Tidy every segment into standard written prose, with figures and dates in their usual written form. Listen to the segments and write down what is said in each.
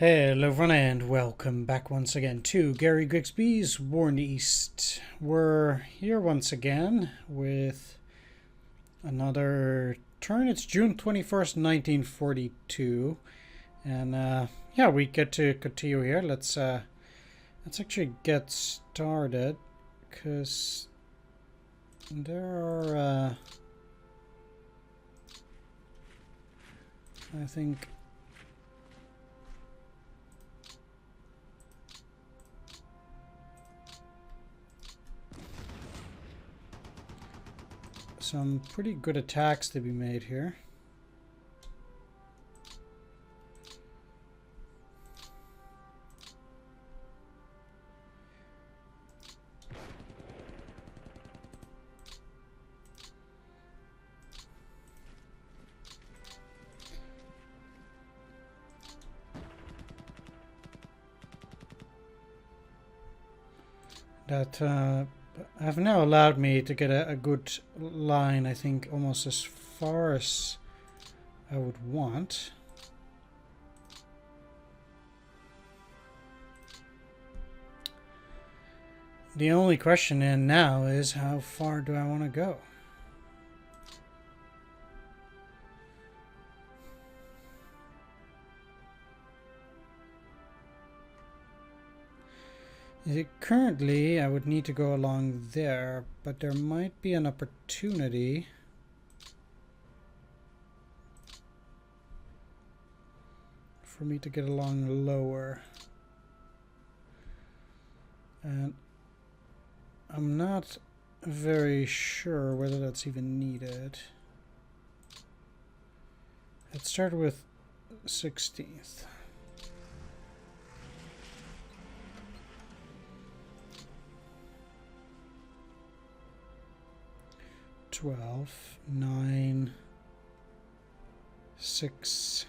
Hello everyone and welcome back once again to Gary Grigsby's War in the East. We're here once again with another turn. It's June 21st, 1942. And yeah, we get to continue here. Let's actually get started because there are I think some pretty good attacks to be made here. That have now allowed me to get a good line, I think, almost as far as I would want. The only question in now is how far do I want to go? Currently, I would need to go along there, but there might be an opportunity for me to get along lower. And I'm not very sure whether that's even needed. Let's start with 16th. 12, 9, 6,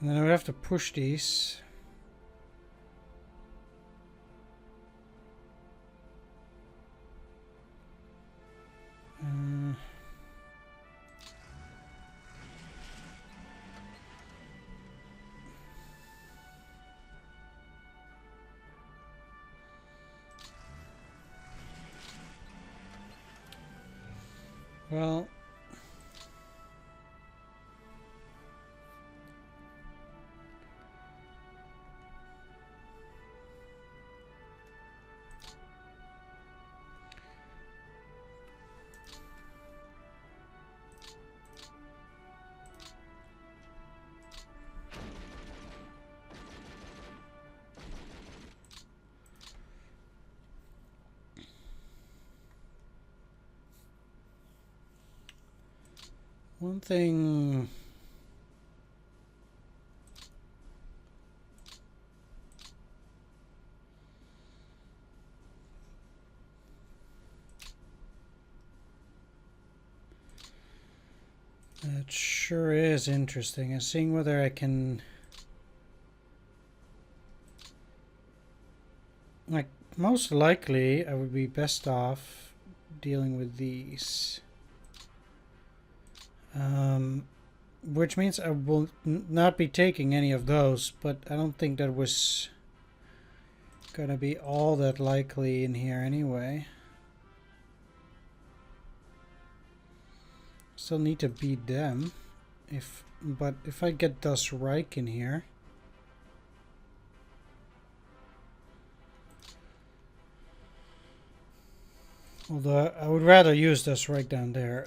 and then I would have to push these. Well, one thing that sure is interesting is seeing whether I can, like, most likely I would be best off dealing with these. Which means I will not be taking any of those, but I don't think that was gonna be all that likely in here anyway. Still need to beat them, but if I get Das Reich in here, although I would rather use Das Reich down there.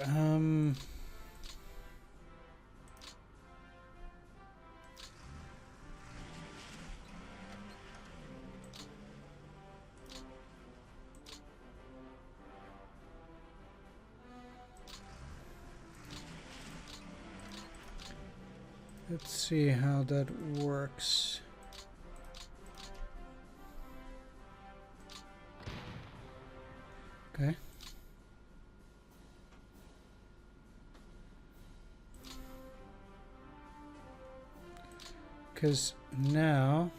Let's see how that works. Okay. Because now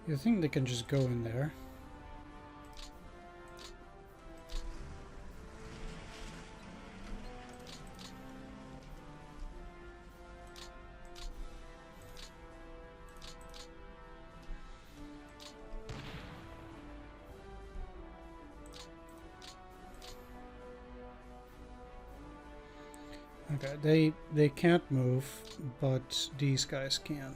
you think they can just go in there. Okay, they can't move, but these guys can.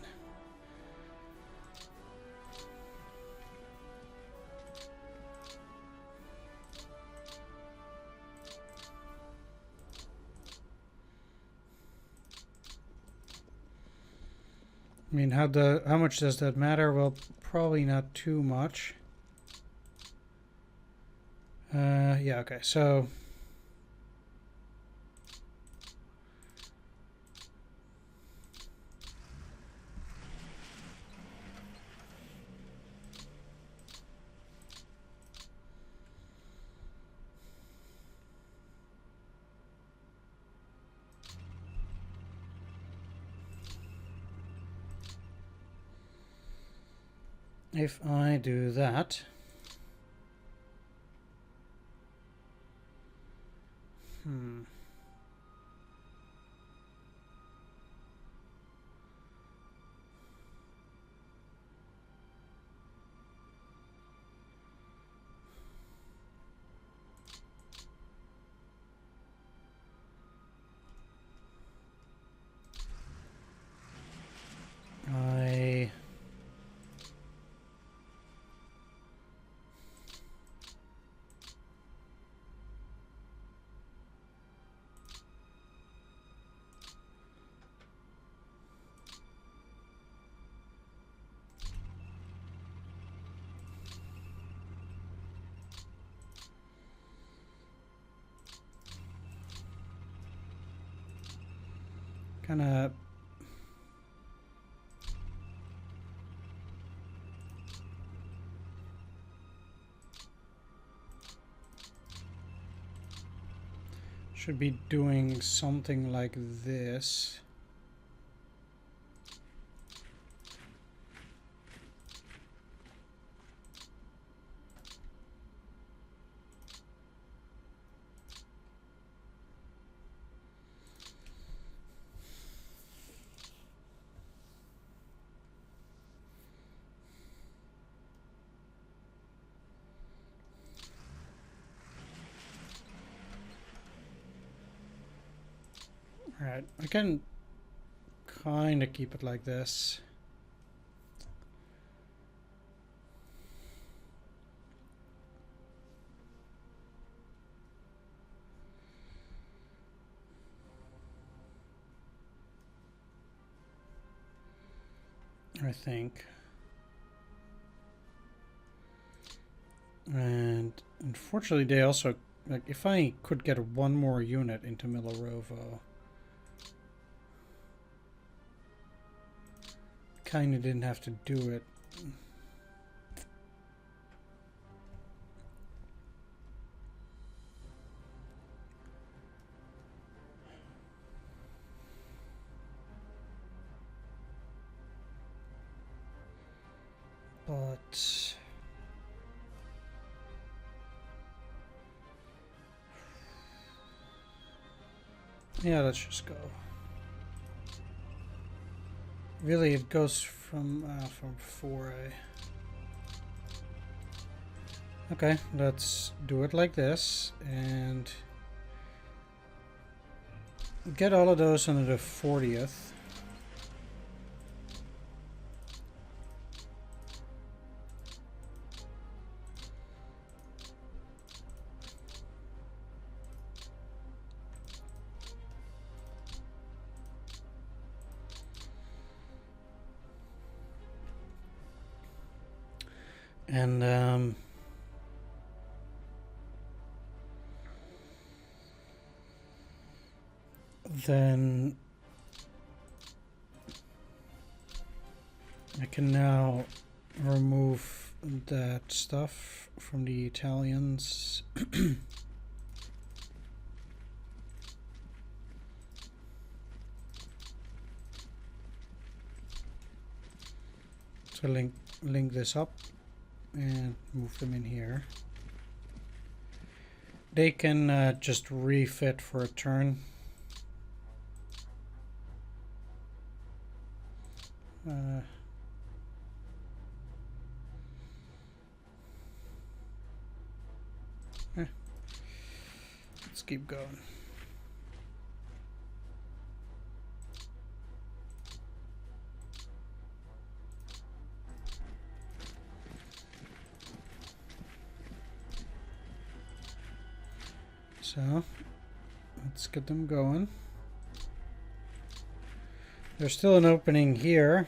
I mean, how much does that matter? Well, probably not too much. Yeah, okay, so if I do that, I kind of should be doing something like this. Right, I can kind of keep it like this. I think. And unfortunately they also, like, if I could get one more unit into Milorovo, kind of didn't have to do it. But yeah, let's just go. Really, it goes from 4A. Okay, let's do it like this and get all of those under the 40th. And then I can now remove that stuff from the Italians. So link this up and move them in here. They can just refit for a turn. Let's keep going. So let's get them going. There's still an opening here.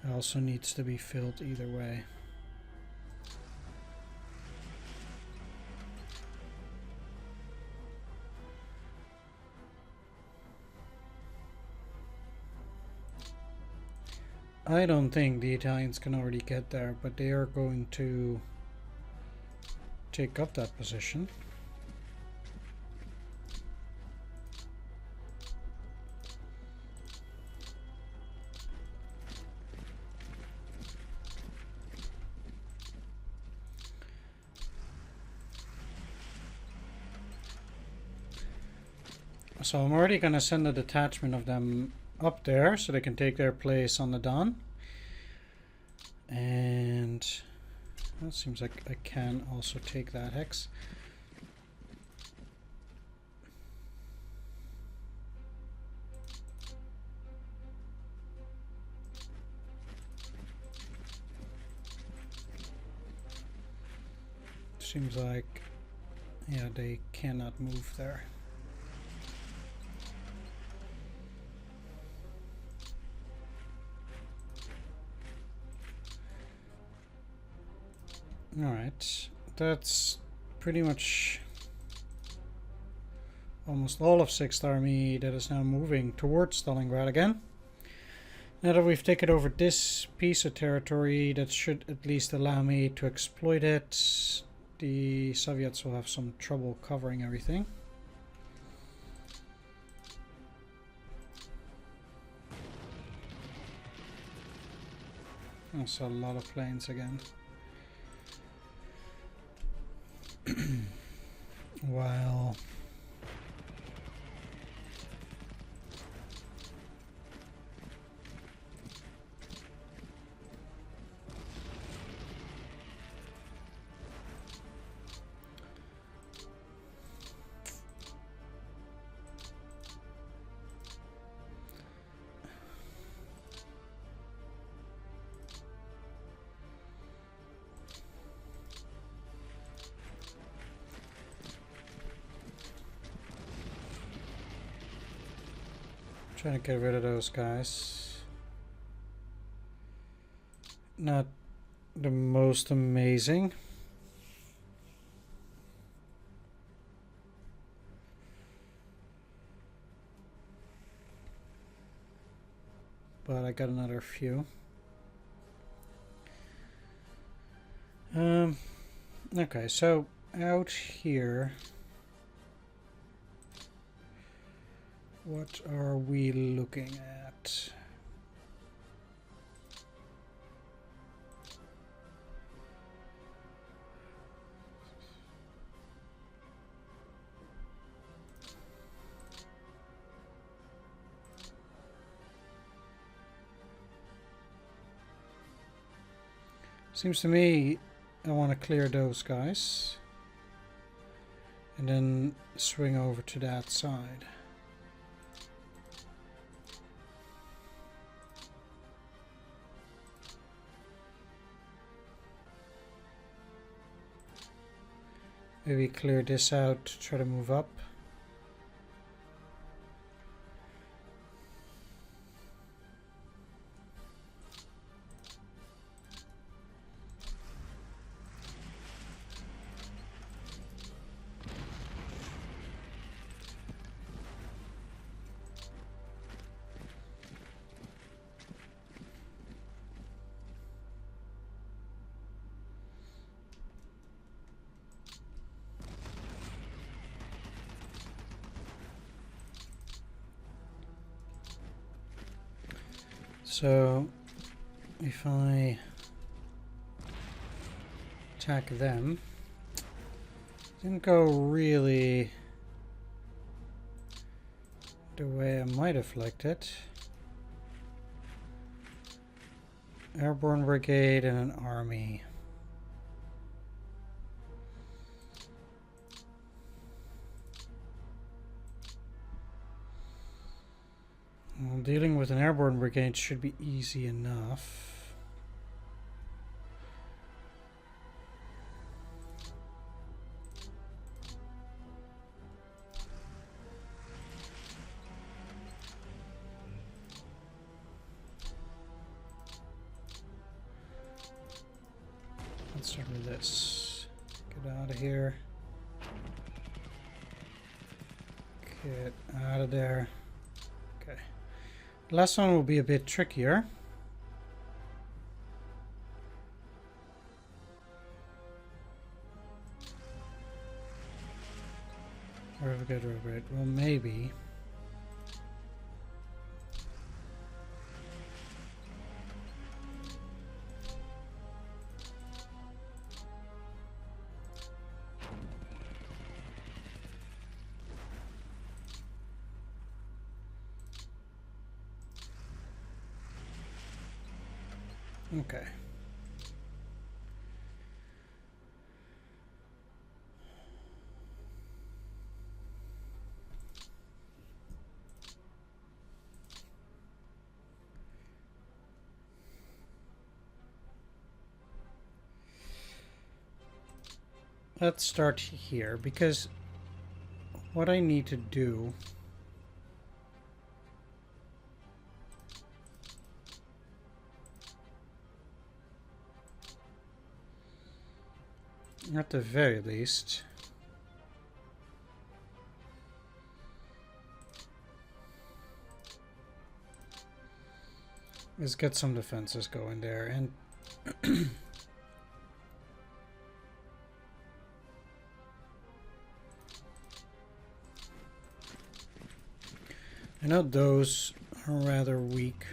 It also needs to be filled either way. I don't think the Italians can already get there, but they are going to take up that position. So I'm already going to send a detachment of them up there so they can take their place on the Don. And it seems like I can also take that hex. Seems like, yeah, they cannot move there. Alright, that's pretty much almost all of 6th Army that is now moving towards Stalingrad again. Now that we've taken over this piece of territory, that should at least allow me to exploit it. The Soviets will have some trouble covering everything. Also a lot of planes again. While trying to get rid of those guys. Not the most amazing. But I got another few. Okay, so out here, what are we looking at? Seems to me I want to clear those guys and then swing over to that side. Maybe clear this out to try to move up. So if I attack them, didn't go really the way I might have liked it. Airborne Brigade and an army. Well, dealing with an airborne brigade should be easy enough. Let's start with this. Get out of here. Get out of there. Okay. The last one will be a bit trickier. Where have we got over? Well, maybe. Okay. Let's start here, because what I need to do at the very least is get some defenses going there. And I know those are rather weak.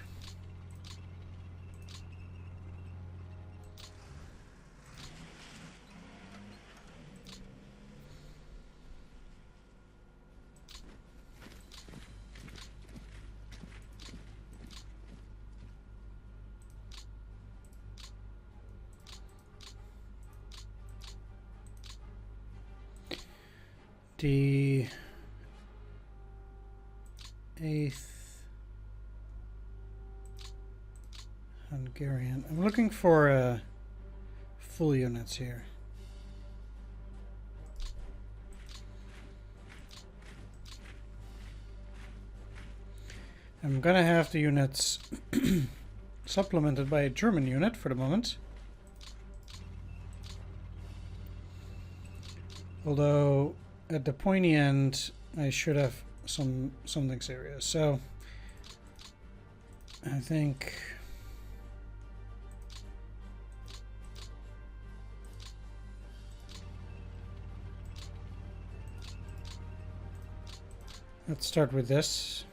The 8th Hungarian. I'm looking for full units here. I'm gonna have the units supplemented by a German unit for the moment. Although at the pointy end I should have something serious. So I think let's start with this.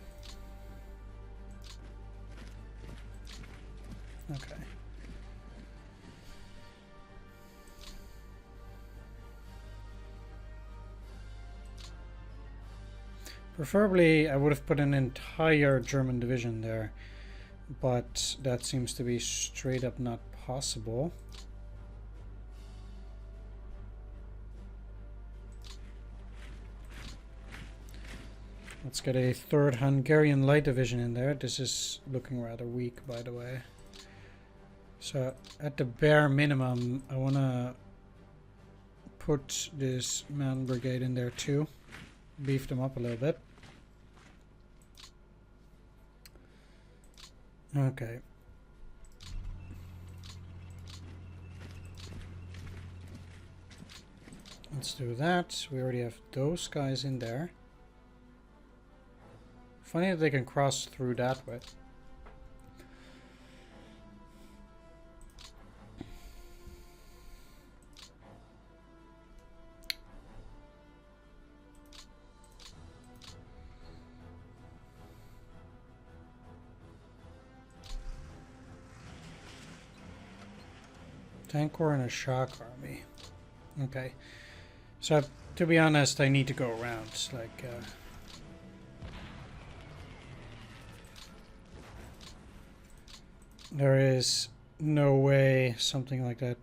Okay. Preferably, I would have put an entire German division there, but that seems to be straight up not possible. Let's get a 3rd Hungarian light division in there. This is looking rather weak, by the way. So, at the bare minimum, I want to put this mountain brigade in there too. Beef them up a little bit. Okay. Let's do that. We already have those guys in there. Funny that they can cross through that way. Tank Corps and a shock army. Okay. So, to be honest, I need to go around. Like, there is no way something like that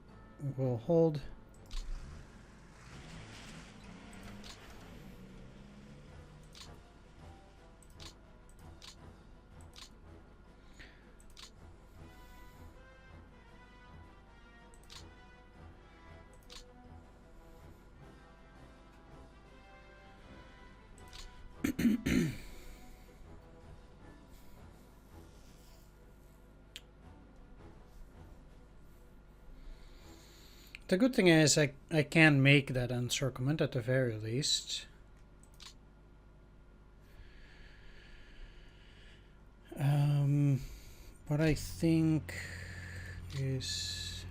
will hold. the good thing is I can make that encirclement at the very least. What I think is...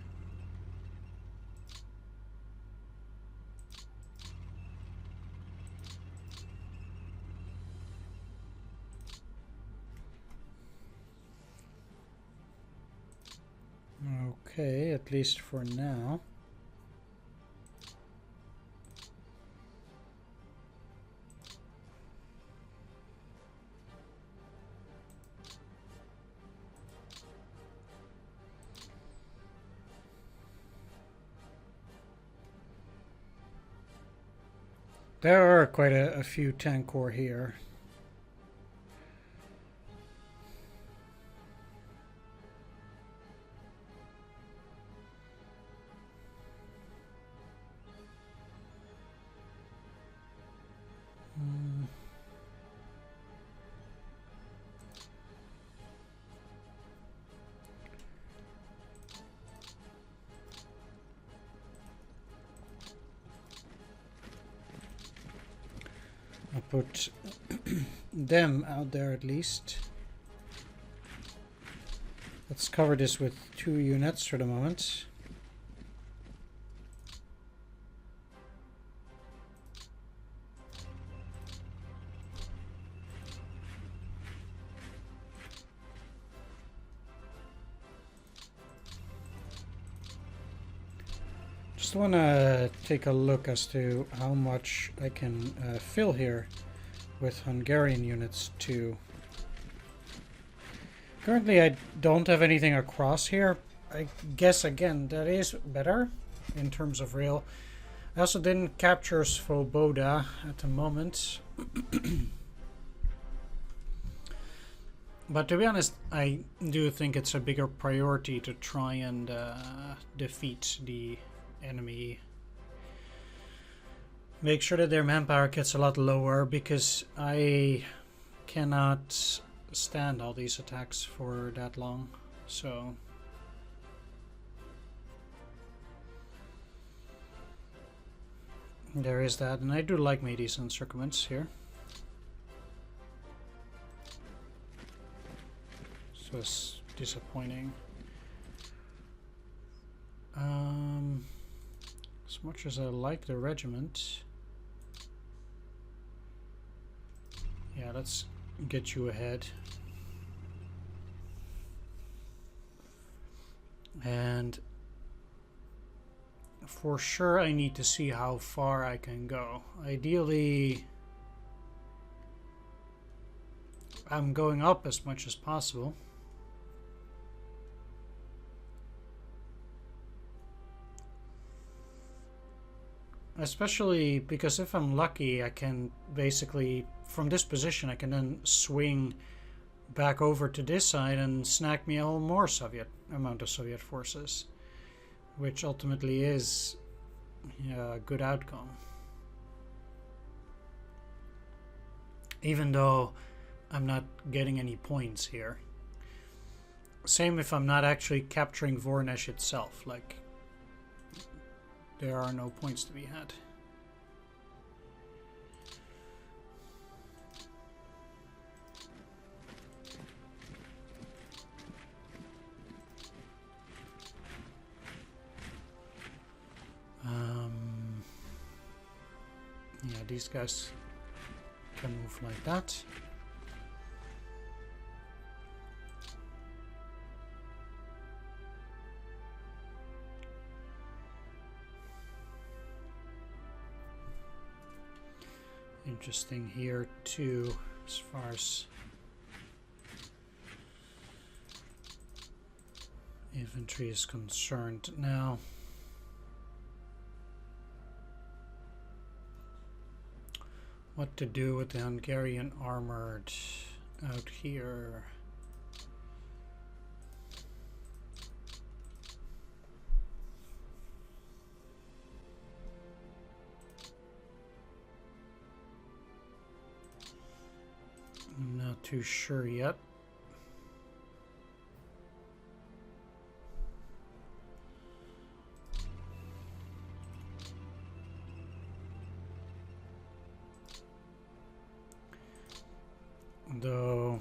Okay, at least for now. There are quite a few tank corps here. I'll put them out there at least. Let's cover this with 2 units for the moment. Just want to take a look as to how much I can fill here with Hungarian units too. Currently I don't have anything across here. I guess again that is better in terms of rail. I also didn't capture Svoboda at the moment. But to be honest, I do think it's a bigger priority to try and defeat the enemy. Make sure that their manpower gets a lot lower, because I cannot stand all these attacks for that long. So there is that, and I do like these encirclements here. So it's disappointing. As much as I like the regiment, yeah, let's get you ahead. And for sure I need to see how far I can go. Ideally, I'm going up as much as possible. Especially because if I'm lucky, I can basically, from this position, I can then swing back over to this side and snack me a whole more amount of Soviet forces, which ultimately is a good outcome. Even though I'm not getting any points here. Same if I'm not actually capturing Voronezh itself, like there are no points to be had. Yeah, these guys can move like that. Interesting here too, as far as infantry is concerned. Now, what to do with the Hungarian armored out here? I'm not too sure yet. Though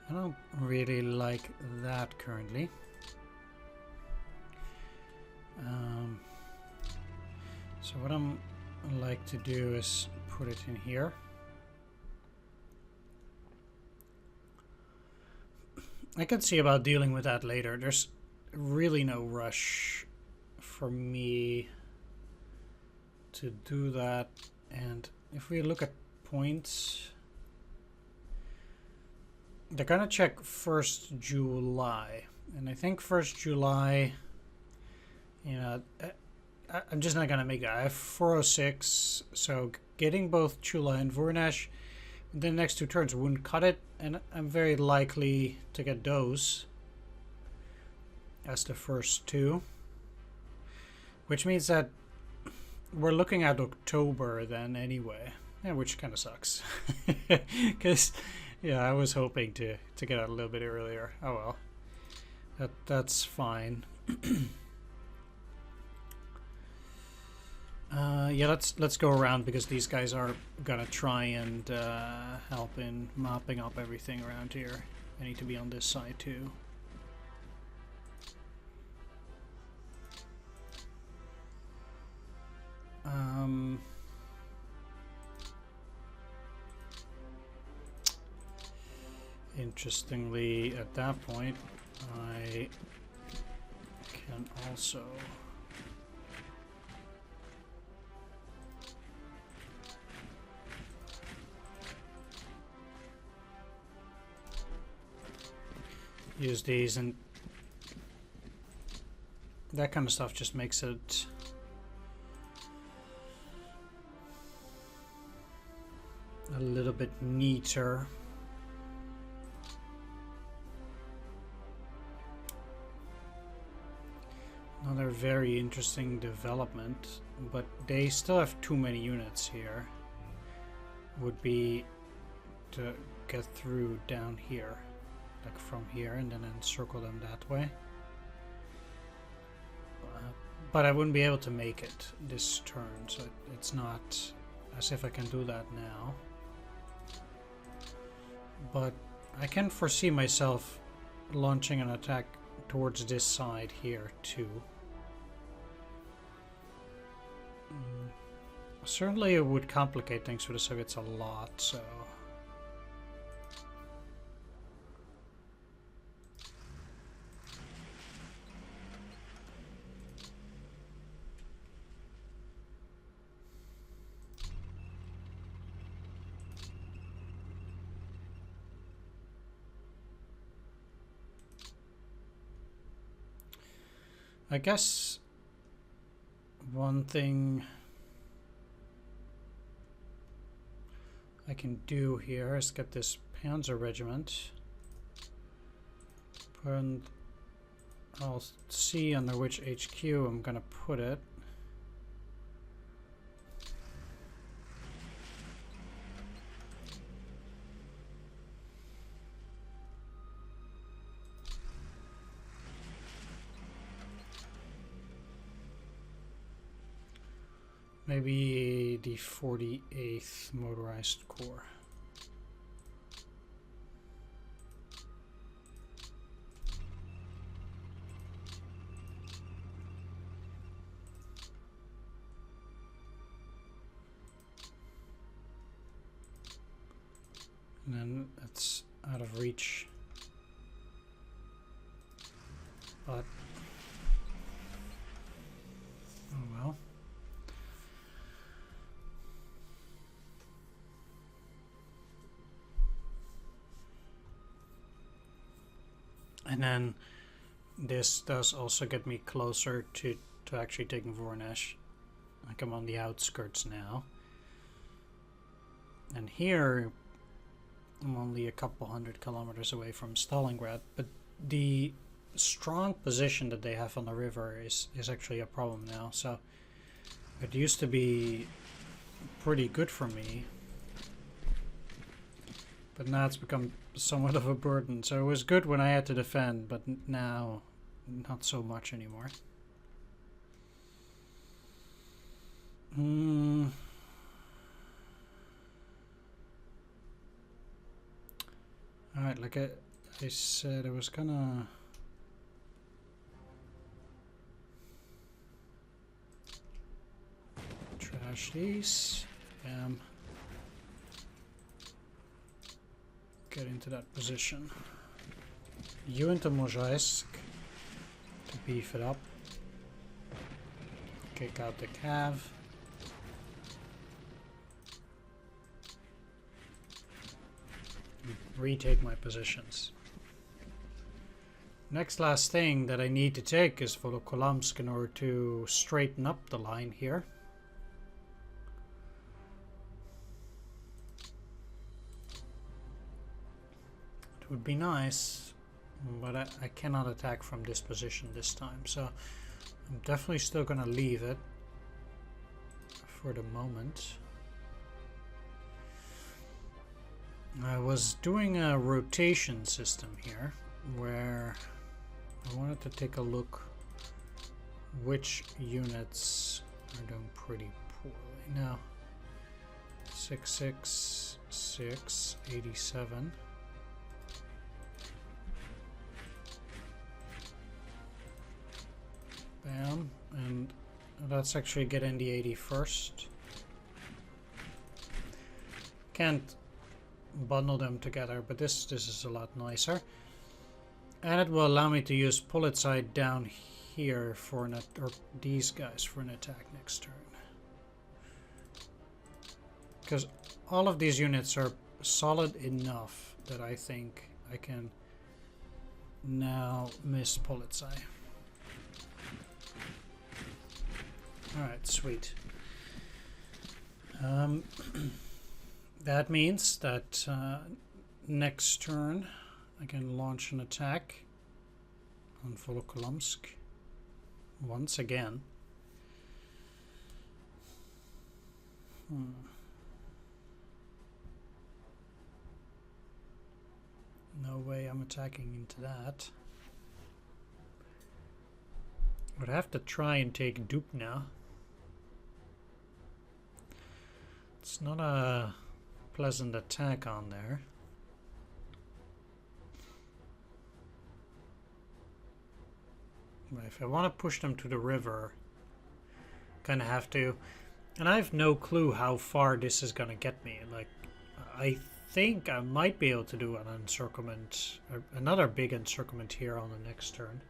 I don't really like that currently. So what I'm like to do is put it in here. I can see about dealing with that later. There's really no rush for me to do that. And if we look at points, they're gonna check 1st July, and I think 1st July, you know, I'm just not gonna make it. I have 406, so getting both Chula and Vornash the next 2 turns wouldn't cut it, and I'm very likely to get those as the first 2, which means that we're looking at October then anyway, yeah, which kind of sucks, because yeah, I was hoping to get out a little bit earlier. Oh well, that's fine. Yeah, let's go around, because these guys are gonna try and help in mopping up everything around here. I need to be on this side too. Interestingly, at that point, I can also use these, and that kind of stuff just makes it a little bit neater. Another very interesting development, but they still have too many units here, would be to get through down here, like from here, and then encircle them that way. But I wouldn't be able to make it this turn, so it's not as if I can do that now. But I can foresee myself launching an attack towards this side here too. Certainly it would complicate things for the Soviets a lot, so... I guess one thing I can do here is get this Panzer regiment, and I'll see under which HQ I'm gonna put it. Maybe the 48th Motorized Corps. And then it's out of reach. But oh well. And then this does also get me closer to actually taking Vornash. Like I'm on the outskirts now. And here I'm only a couple 100 kilometers away from Stalingrad, but the strong position that they have on the river is actually a problem now. So it used to be pretty good for me, but now it's become somewhat of a burden. So it was good when I had to defend, but now not so much anymore. Alright, like I said, I was gonna trash these. Get into that position. You into Mozhaisk to beef it up. Kick out the cav. Retake my positions. Next last thing that I need to take is Volokholamsk in order to straighten up the line here. It would be nice, but I cannot attack from this position this time, so I'm definitely still gonna leave it for the moment. I was doing a rotation system here where I wanted to take a look which units are doing pretty poorly. Now 666, 87. Bam, and let's actually get in the 81st. Can't bundle them together, but this is a lot nicer, and it will allow me to use Politsai down here for an or these guys for an attack next turn, because all of these units are solid enough that I think I can now miss Politsai. Alright, sweet. That means that next turn I can launch an attack on Volokholamsk once again. No way I'm attacking into that. Would have to try and take Dubna. It's not a pleasant attack on there. But if I want to push them to the river, kind of have to. And I have no clue how far this is going to get me. Like, I think I might be able to do an encirclement, or another big encirclement here on the next turn.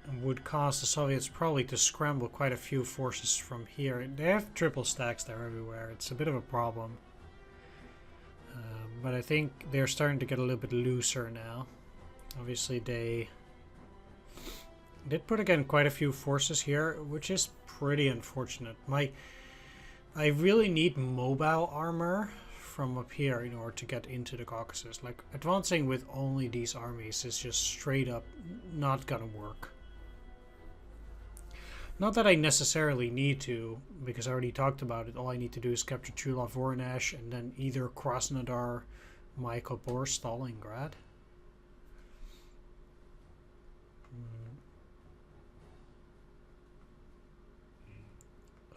And would cause the Soviets probably to scramble quite a few forces from here. They have triple stacks there everywhere. It's a bit of a problem. But I think they're starting to get a little bit looser now. Obviously they did put again quite a few forces here, which is pretty unfortunate. I really need mobile armor from up here in order to get into the Caucasus. Like, advancing with only these armies is just straight up not gonna work. Not that I necessarily need to, because I already talked about it. All I need to do is capture Chula, Voronezh, and then either Krasnodar, Maikop, or Stalingrad.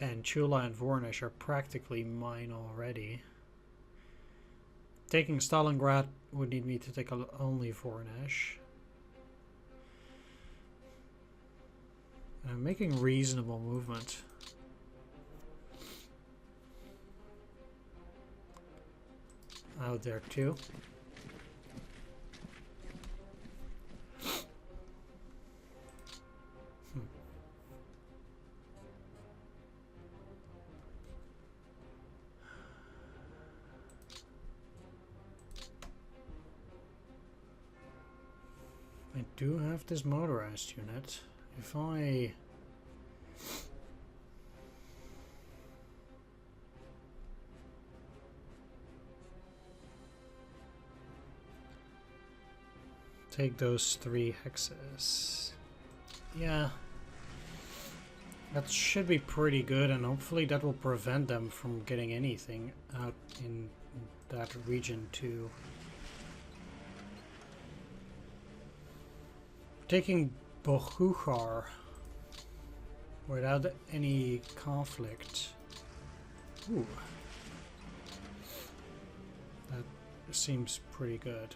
And Chula and Voronezh are practically mine already. Taking Stalingrad would need me to take only Voronezh. I'm making reasonable movement. Out there too. I do have this motorized unit. If I take those 3 hexes. Yeah. That should be pretty good, and hopefully that will prevent them from getting anything out in that region too. Taking Bohuchar without any conflict. Ooh. That seems pretty good.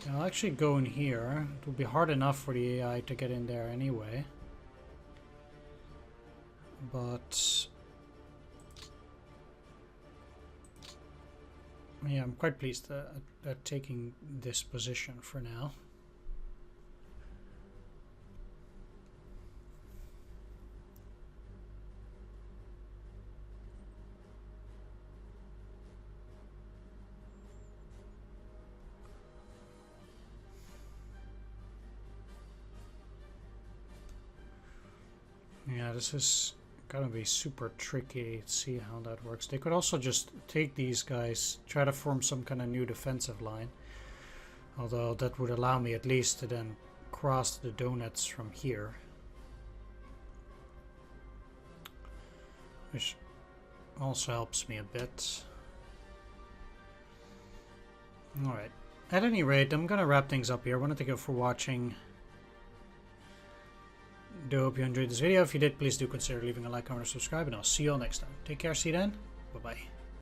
I'll actually go in here. It will be hard enough for the AI to get in there anyway. But yeah, I'm quite pleased at taking this position for now. Yeah, this is gonna be super tricky to see how that works. They could also just take these guys, try to form some kind of new defensive line. Although that would allow me at least to then cross the donuts from here. Which also helps me a bit. Alright. At any rate, I'm gonna wrap things up here. I want to thank you for watching. Do hope you enjoyed this video. If you did, please do consider leaving a like, comment, or subscribe, and I'll see you all next time. Take care, see you then. Bye-bye.